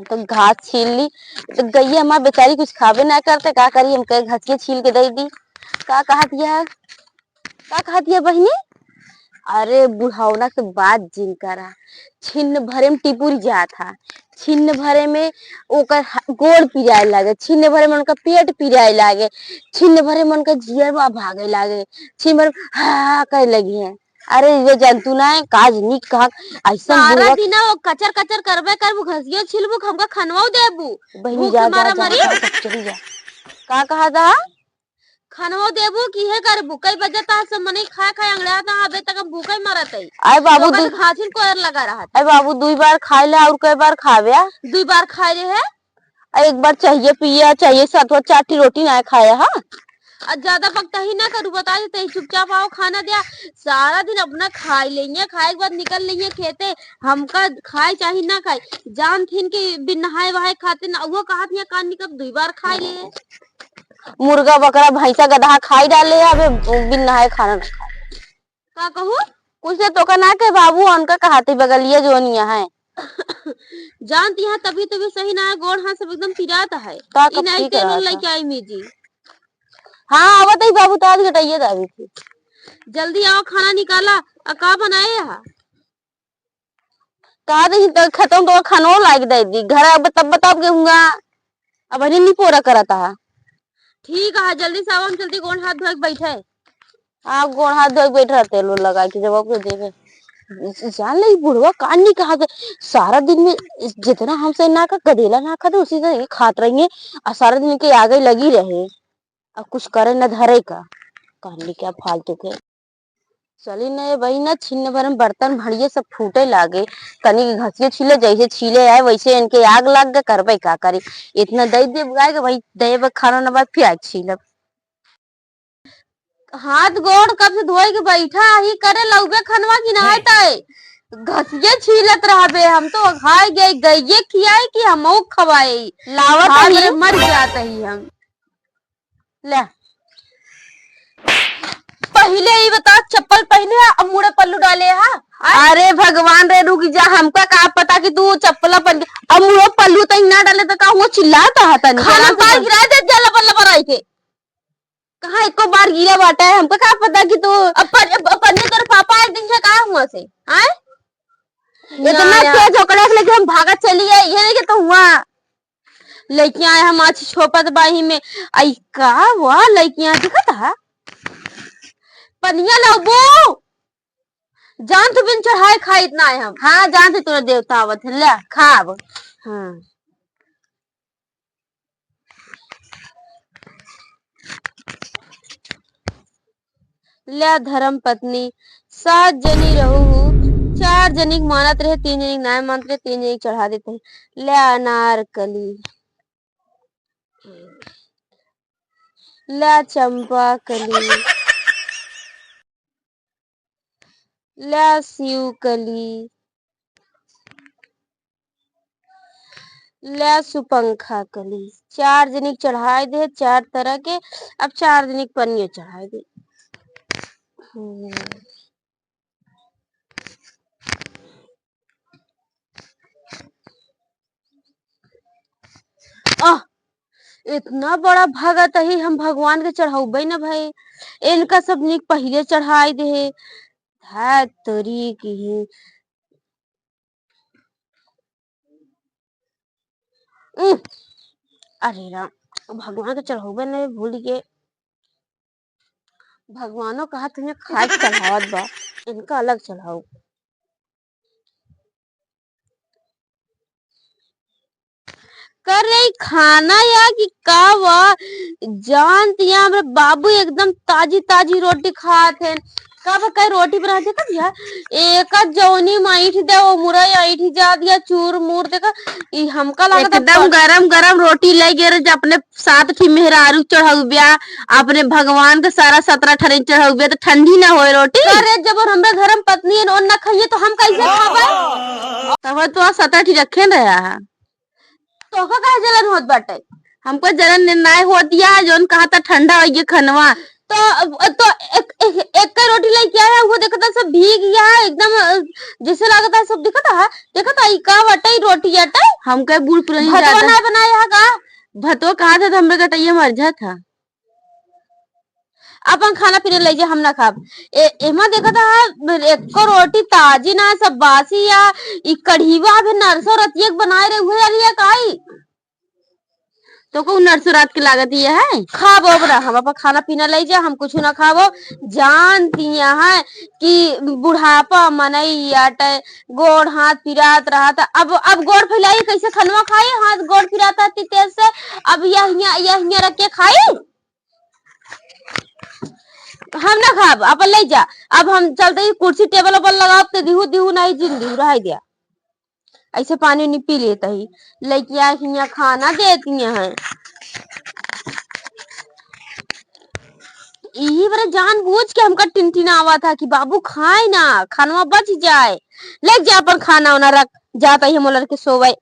तो घास छील ली। तो गैया हमार बेचारी कुछ खावे ना करते, का करी हम कहे घसिया छील के दे दी। का कहत है बहिनी? अरे बुढ़ौना के बात जिन करा, छिन्न भरे में टिपुर जात था, छिन्न भरे में ओकर गोड़ पिराए लागे, छिन्न भरे में उनका पेट पिराए लागे, छिन्न भरे में उनका जियरवा भागे लागे, छिन्न भरे हा करे लगी है। अरे ये जंतु ना है काज निक कहा ऐसा सारा बुढ़वा दिन वो कचर कचर करबे करबू, घसिया छिलबू, हमका खनवाओ देबू। बहनी भूख जा के जा मारा जा मरी जा सब चली जा। का कहा था? खनवाओ देबू की है करबू, कई बजे ता सब मने खाए खाए अंगड़ा ता अबे तक हम भूखे मरत है। अरे तो बाबू का तो घासिन कोयर लगा रहा था। अरे बाबू 2 बार खाए ले और कई बार खावे? 2 बार खाए रहे है। एक बार चाहिए पिया चाहिए साथ चाटी रोटी ना खाया। हाँ ज्यादा पकता ही ना करू, बता देते चुपचाप आओ खाना दिया। सारा दिन अपना खाए लेंगे, खाए के बाद निकल लेंगे खेते। हमका खाए चाहे ना खाए, जान थीन की बिन नहाए वहाए खाते ना, वो कहा था कान निकल 2 बार खाए लिए। मुर्गा बकरा भैंसा गधा खाई डाले अबे बिन नहाए खाना ना खाए। का कहूँ कुछ तो का ना के बाबू उनका कहते बगलिया जोनिया है जानती है तभी तो भी सही ना है, गोड़ हाथ सब एकदम पिराता है। का इन कब ठीक तेल रहा लेके था। आई मीजी। हाँ आवत ही बाबू ताज घटाइए दावी थी। जल्दी आओ खाना निकाला। का बनाए यहाँ? कहा दे तो खत्म तो खानो लाग दे दी घर अब तब बताओ गेहूंगा अब नहीं पूरा करता है। ठीक है जल्दी से आओ, हम जल्दी गोड़ हाथ धो के बैठे। हाँ गोड़ हाथ धो बैठ रहा तेल लगा के जब आपको देवे जान ले बुढ़वा कान नहीं कहा सारा दिन में जितना हमसे ना का गदेला ना खाते उसी से खात रही है और सारा दिन के आगे लगी रहे अब कुछ करे न धरे का कहानी क्या फालतू के चली न वही ना छिन्न भर में बर्तन भड़िए सब फूटे लागे तनी घसिए छीले जैसे छीले आए वैसे इनके आग लग गए करबे का करी इतना दे दे गाय के भाई दे खाना न बाद फिर आग छीलब। हाथ गोड़ कब से धोए के बैठा ही करे लौबे खनवा की नहाता है। घसिए छीलत रहबे, हम तो खाए गए गइये खियाए कि हम खवाए लावत ही मर जाता ही हम। ले पहले ही बता चप्पल पहने अब मुड़े पल्लू डाले हा। अरे भगवान रे रुक जा हमका का पता कि तू चप्पल पहन अब मुँह पल्लू तक ना डाले तो का हुआ चिल्लाता है तनी खाना बाहर गिरा दे जला पल्ला पर आई के कहाँ एको बार गिरा बाटा है हमको क्या पता कि तू अपने तेरे पापा एक दिन से कहा हुआ से आए इतना तेज झोकड़ा लेके हम भागा चली गए ये नहीं कि तो हुआ लड़कियां आए हम आज छोपत बाही में आई का हुआ लड़कियां दिखत है पनिया लबो जान तू बिन चढ़ाए खाए इतना आए हम। हाँ जान से तोरा देवता आवत है ले खा अब। हाँ ले धर्म पत्नी 7 जनी रहू 4 जनी मानत रहे 3 जनी ना मानत रहे 3 जनी चढ़ा देते हैं। ले अनारकली ले चंपा कली ले शिव कली ले सुपंखा कली 4 जनी चढ़ाए दे 4 तरह के। अब 4 जनी पनिया चढ़ाए दे। इतना बड़ा भगत ही हम भगवान के चढ़ाऊबे न भाई इनका सब निक पहले चढ़ाई दे है तोरी की। अरे राम भगवान के चढ़ाऊबे न भूल गए भगवानों कहा तुम्हें खाए चढ़ावत बा इनका अलग चढ़ाऊ। कर रही खाना या कि का वा जानती है हमरे बाबू एकदम ताजी ताजी रोटी खात है का कई रोटी बना दे कब यार एक जौनी माइठ दे वो मुरई ऐठ जा दिया चूर मूर देखा ई हमका लागत एकदम गरम गरम रोटी ले गे रहे अपने साथ की मेहरारू चढ़ाऊ बिया अपने भगवान के सारा 17 ठरे चढ़ाऊ बिया तो ठंडी ना होए रोटी अरे जब और हमरा घर में पत्नी है और ना खाइए तो हम कैसे खाबे तब तो 17 ठी रखे रहा है तो का कहे जलन होत बाटे हमको जलन निर्णय हो दिया जोन कहा था ठंडा हो ये खनवा तो एक का रोटी लेके आया वो देखता सब भीग गया है एकदम जैसे लगता है सब देखता है का बटाई रोटी अटा हम कहे बूढ़ पुरानी भतवा ना बनाया का भतवा कहा था हमरे कटैया मर जा था अपन खाना पीने ले जा हम ना खाब एमा देखा था एक को रोटी ताजी ना सब बासी या ई कढ़ीवा भी नरसों रतिया बनाए रहे हुए अलिया काई तो को नरसों रात की लागत ये है खाबो बरा हम अपन खाना पीना ले जा हम कुछ ना खाबो जानती है कि बुढ़ापा मनई आटे गोड़ हाथ पिरात रहा था अब गोड़ फैलाई कैसे खनवा खाई हाथ गोड़ पिराता तेज से अब यह रख के खाई हम ना खाब अपन ले जा अब हम चलते ही कुर्सी टेबल पर लगा के दिहू दिहू नहीं जिंदगी रह दिया ऐसे पानी नहीं पी लेता ही लड़कियां हिया खाना देती हैं यही बार जानबूझ के हमका टिनटिना आवा था कि बाबू खाए ना खाना बच जाए ले जा अपन खाना वाना रख जाता ही मोलर के सोवे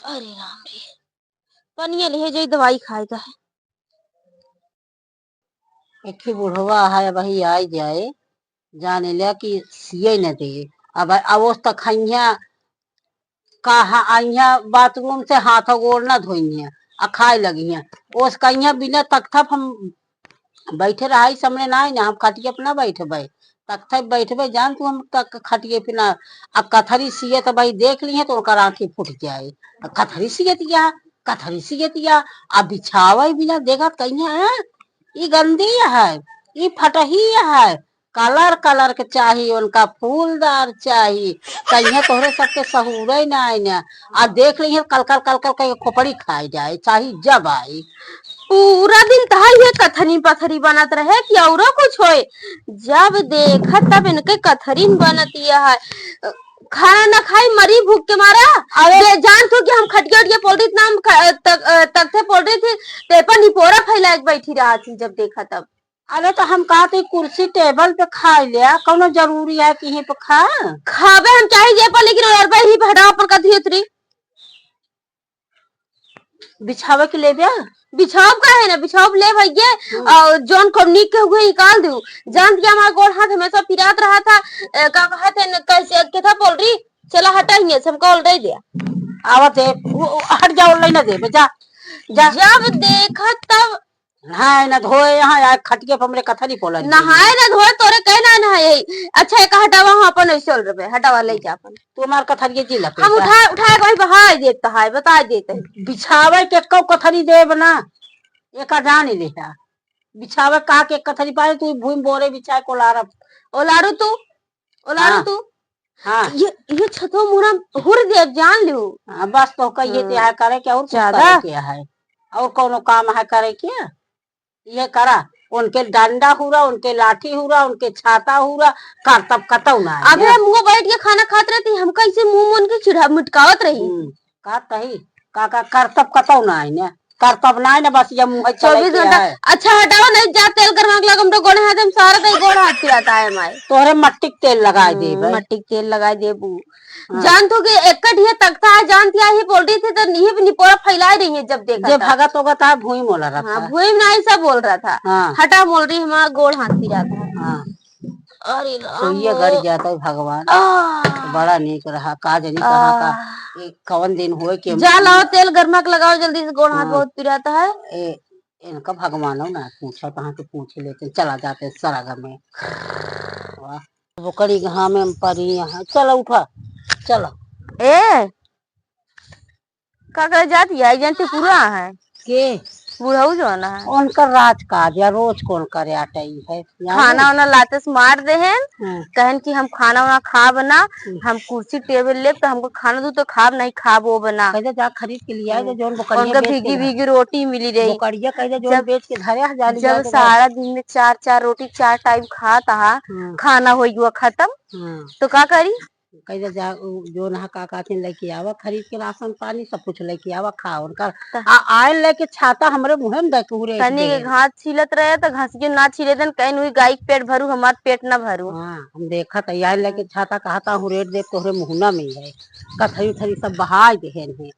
अरे राम रे पनिया ले जाई दवाई खाएगा एक ही बुढ़वा है वही आई जाए जाने लिया कि सिए न दे अब अवोस तक खइया कहा आइया बाथरूम से हाथ गोड़ न धोइया आ खाए लगी ओस कहिया बिना तख्ता हम बैठे रहा सामने ना ना हम खटिए अपना बैठबे तख्ता बैठबे जान तू हम तक खटिए पिना अब कथरी सिए तो भाई देख ली तो उनका आंखें फूट जाए कथरी सिए दिया कथरी सिए दिया अब बिछावे बिना देखा कहिया ये गंदी है ये फटही है कलर कलर के चाहिए उनका फूलदार चाहिए कहीं तोहरे सबके सहूरे ना आई ना आ देख ली कल कल कल कल कहीं खोपड़ी खाई जाए चाहिए जब आई पूरा दिन तहाई कथनी पथरी बनत रहे कि और कुछ होए जब देखा तब इनके कथरीन बनतिया है खाना ना खाई मरी भूख के मारा अरे जान तू कि हम खटिया उटिया पोल रही नाम तख्ते पोल रही थी तेपा निपोरा फैला बैठी रहा थी जब देखा तब अरे तो हम कहा थे कुर्सी टेबल पे खा लिया कौन जरूरी है कि यहीं पे खावे हम चाहे जे पर लेकिन और ही हटाओ पर कथी उतरी बिछावे के ले बिछाव का है ना बिछाव ले भैया और जॉन कमनी के हुए निकाल दू जान दिया हमारा गोड़ हाथ हमेशा पिरात रहा था का कहा थे कैसे के था बोल रही चला हटाइए हमको ऑलरेडी दिया आवत है हट जाओ नहीं ना दे जा जब देखा तब नहाए ना धोए यहाँ यार खटिया पर हमरे कथा नहीं बोला नहाए ना धोए तोरे कहना ना यही अच्छा एक हटावा हम अपन ऐसे चल रहे हटावा ले जा अपन तू हमार कथरिये जी लगे हम उठाए कोई बहाई देता है बता देते बिछावे के कौ कथरी दे बना एक जान ही लेता बिछावे कहा के कथरी पाए तू भूमि बोरे बिछाए ओलारू तू हाँ ये छतो मुरा हुर दे जान लियो बस तो कहिए ते है करे क्या और ज्यादा क्या है और कोनो काम है करे क्या ये करा उनके डंडा हुआ उनके लाठी हुआ उनके छाता हुआ करतब कतौ ना अबे मुंह बैठ के खाना खात रहती हम कैसे मुंह मन के चिढ़ा मिटकावत रही का करतब कतौ ना है ना करतब ना है ना बस ये मुंह 24 घंटा अच्छा हटाओ नहीं जा तेल गरमा के लगम तो गोड़ हाथ हम सारा दे गोड़ हाथ पिराता है माय तोरे मट्टी तेल लगा दे मट्टी तेल लगा दे बू जान तो के एकट ही तकता है जानती है ही बोल रही थी तो नहीं निपोरा फैला रही है जब देखा जब भगत होगा था भूई मोला रहा था भूई में ऐसा बोल रहा था हटा बोल रही हमारा गोड़ हाथ पिराता है अरे तो ये गड़ जाता है भगवान तो बड़ा नीक रहा का जनी कहाँ का कौन दिन हुए कि जा लाओ तेल गरमा के लगाओ जल्दी से गोड़ हाथ बहुत पिराता है इनका भगवान हो ना पूछा कहाँ के पूछ लेते चला जाते सरागा में वो कड़ी घा में परी यहाँ चलो उठा चलो ए का कर जाती है जानते पूरा है के बुढ़ऊ जो ना है उनका राज काज या रोज कौन करे आटाई है खाना वाना लाते से मार दे हैं कहन कि हम खाना वाना खा बना हम कुर्सी टेबल ले तो हमको खाना दू तो खाब नहीं खाब वो बना कहते जा खरीद के लिया है जोन बकरिया भीगी भीगी रोटी मिली रही बकरिया कहते जोन बेच के धरे हजार जब सारा दिन में चार रोटी 4 टाइम खाता खाना हो गया खत्म तो का करी कहते जा जो ना काका लेके आवा खरीद के राशन पानी सब कुछ लेके आवा खा उनका आयल लेके छाता हमरे मुंह में दे कनी के घास छिलत रहे तो घास के ना छिले देन कहीं हुई गाय के पेट भरू हमार पेट ना भरू हम देखा तो आयल लेके छाता कहता हूँ रेट देख तोहरे मुहना में है कथरी थरी सब बहा दे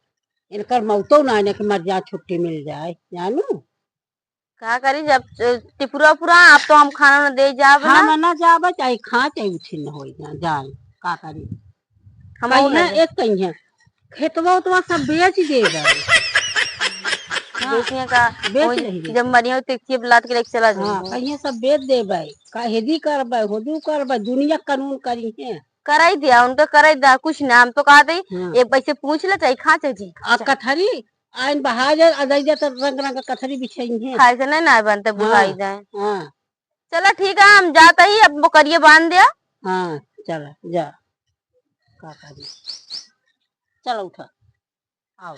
इनकर मौतो ना इन्हें कि मर जा छुट्टी मिल जाए जानू। का करी जब टिपुरा पूरा अब तो हम खाना न दे जाब हाँ ना मना जाबा चाहे खा चाहे उछिन हो जान का करी। हम कहीं एक कहीं खेतवा उतवा सब बेच देगा। हाँ बेचिए का बेच वही रही जब मरियो तो एक लात के लेके चला हाँ जाइए। कहीं सब बेच देबै का हेदी करबै होदू करबै दुनिया कानून करी है। कराई दिया उनका कराई दिया कुछ ना हम तो कहा थे हाँ। एक पैसे पूछ ले चाहे खा चाहे जी आ कथरी आइन बहा जा अदई जा तो रंग रंग का कथरी बिछाई है। खाए से नहीं ना बनते हाँ बुझाई जाए। हाँ चलो ठीक है हम जाता ही अब वो करिए बांध दिया। हाँ चल जा का करी चल उठा आओ।